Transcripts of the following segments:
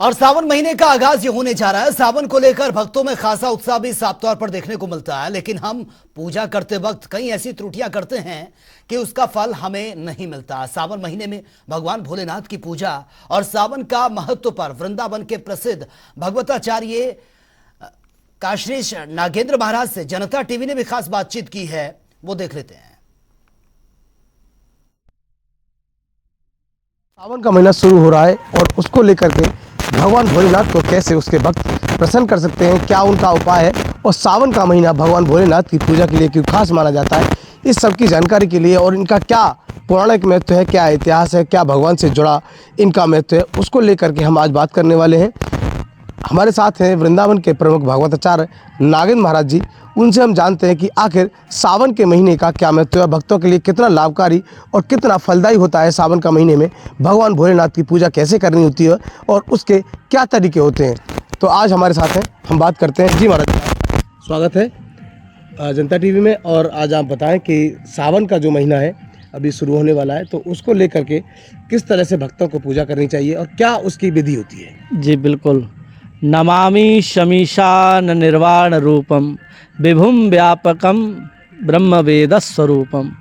और सावन महीने का आगाज ये होने जा रहा है। सावन को लेकर भक्तों में खासा उत्साह भी साफ तौर पर देखने को मिलता है, लेकिन हम पूजा करते वक्त कई ऐसी त्रुटियां करते हैं कि उसका फल हमें नहीं मिलता। सावन महीने में भगवान भोलेनाथ की पूजा और सावन का महत्व पर वृंदावन के प्रसिद्ध भगवताचार्य काश्रीश नागेंद्र महाराज से जनता टीवी ने भी खास बातचीत की है, वो देख लेते हैं। सावन का महीना शुरू हो रहा है और उसको लेकर के भगवान भोलेनाथ को कैसे उसके भक्त प्रसन्न कर सकते हैं, क्या उनका उपाय है और सावन का महीना भगवान भोलेनाथ की पूजा के लिए क्यों खास माना जाता है, इस सब की जानकारी के लिए और इनका क्या पौराणिक महत्व है, क्या इतिहास है, क्या भगवान से जुड़ा इनका महत्व है, उसको लेकर के हम आज बात करने वाले हैं। हमारे साथ हैं वृंदावन के प्रमुख भागवताचार्य नागेंद्र महाराज जी। उनसे हम जानते हैं कि आखिर सावन के महीने का क्या महत्व है, भक्तों के लिए कितना लाभकारी और कितना फलदायी होता है। सावन का महीने में भगवान भोलेनाथ की पूजा कैसे करनी होती है और उसके क्या तरीके होते हैं, तो आज हमारे साथ हैं, हम बात करते हैं। जी महाराज, स्वागत है जनता टीवी में। और आज आप बताएं कि सावन का जो महीना है अभी शुरू होने वाला है, तो उसको लेकर के किस तरह से भक्तों को पूजा करनी चाहिए और क्या उसकी विधि होती है। जी बिल्कुल। नमामि शमीशान निर्वाण रूपम विभुम व्यापकम ब्रह्म वेद स्वरूपम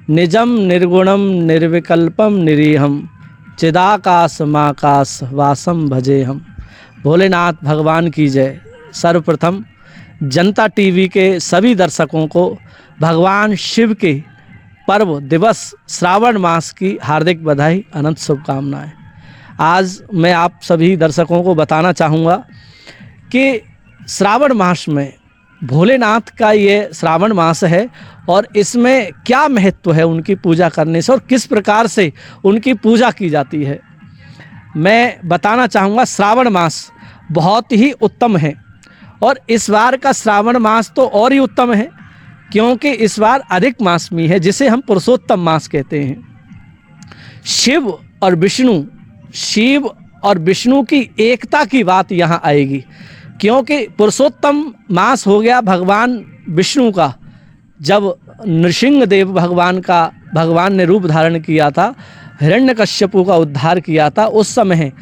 निजम निर्गुणम निर्विकल्पम निरीहम चिदाकाशमाकाश वासम भजे हम। भोलेनाथ भगवान की जय। सर्वप्रथम जनता टीवी के सभी दर्शकों को भगवान शिव के पर्व दिवस श्रावण मास की हार्दिक बधाई, अनंत शुभकामनाएं। आज मैं आप सभी दर्शकों को बताना चाहूँगा कि श्रावण मास में भोलेनाथ का ये श्रावण मास है और इसमें क्या महत्व है उनकी पूजा करने से और किस प्रकार से उनकी पूजा की जाती है, मैं बताना चाहूँगा। श्रावण मास बहुत ही उत्तम है और इस बार का श्रावण मास तो और ही उत्तम है क्योंकि इस बार अधिक मासमी है, जिसे हम पुरुषोत्तम मास कहते हैं। शिव और विष्णु की एकता की बात यहाँ आएगी क्योंकि पुरुषोत्तम मास हो गया भगवान विष्णु का। जब नृसिंह देव भगवान ने रूप धारण किया था, हिरण्यकश्यपु का उद्धार किया था, उस समय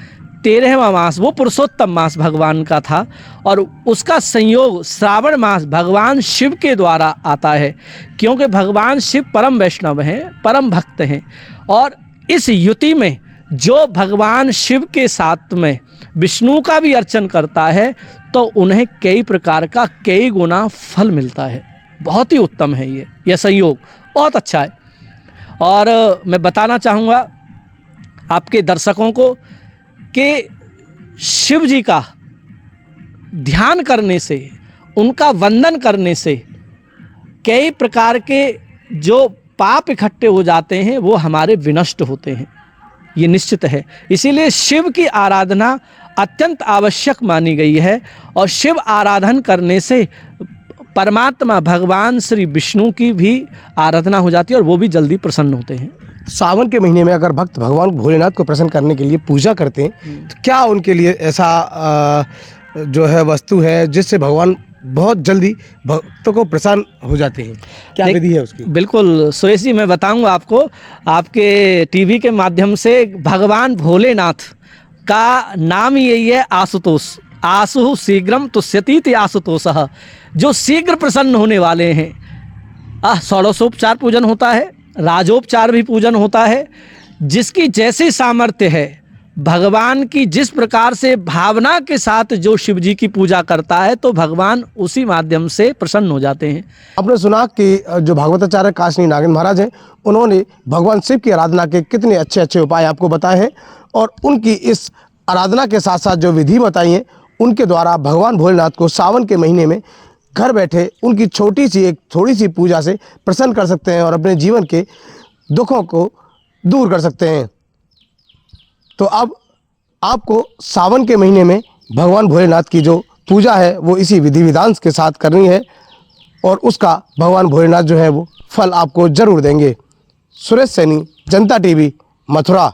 13वां मास वो पुरुषोत्तम मास भगवान का था और उसका संयोग श्रावण मास भगवान शिव के द्वारा आता है क्योंकि भगवान शिव परम वैष्णव हैं, परम भक्त हैं। और इस युति में जो भगवान शिव के साथ में विष्णु का भी अर्चन करता है तो उन्हें कई प्रकार का कई गुना फल मिलता है। बहुत ही उत्तम है यह संयोग, बहुत अच्छा है। और मैं बताना चाहूँगा आपके दर्शकों को कि शिव जी का ध्यान करने से, उनका वंदन करने से कई प्रकार के जो पाप इकट्ठे हो जाते हैं वो हमारे विनष्ट होते हैं, ये निश्चित है। इसीलिए शिव की आराधना अत्यंत आवश्यक मानी गई है और शिव आराधन करने से परमात्मा भगवान श्री विष्णु की भी आराधना हो जाती है और वो भी जल्दी प्रसन्न होते हैं। सावन के महीने में अगर भक्त भगवान भोलेनाथ को प्रसन्न करने के लिए पूजा करते हैं तो क्या उनके लिए ऐसा जो है वस्तु है जिससे भगवान बहुत जल्दी भक्तों को प्रसन्न हो जाते हैं, क्या विधि है उसकी? बिल्कुल सुरेश जी, मैं बताऊंगा आपको। आपके टीवी के माध्यम से भगवान भोलेनाथ का नाम यही है आशुतोष। आशु शीघ्रम तुष्यतीति आशुतोषः, जो शीघ्र प्रसन्न होने वाले हैं। षोडशोपचार पूजन होता है, राजोपचार भी पूजन होता है। जिसकी जैसी सामर्थ्य है, भगवान की जिस प्रकार से भावना के साथ जो शिव जी की पूजा करता है तो भगवान उसी माध्यम से प्रसन्न हो जाते हैं। आपने सुना कि जो भागवताचार्य काशी नागेंद्र महाराज हैं, उन्होंने भगवान शिव की आराधना के कितने अच्छे अच्छे उपाय आपको बताए हैं और उनकी इस आराधना के साथ साथ जो विधि बताई है उनके द्वारा भगवान भोलेनाथ को सावन के महीने में घर बैठे उनकी थोड़ी सी पूजा से प्रसन्न कर सकते हैं और अपने जीवन के दुखों को दूर कर सकते हैं। तो अब आपको सावन के महीने में भगवान भोलेनाथ की जो पूजा है वो इसी विधि विधान के साथ करनी है और उसका भगवान भोलेनाथ जो है वो फल आपको जरूर देंगे। सुरेश सैनी, जनता टीवी, मथुरा।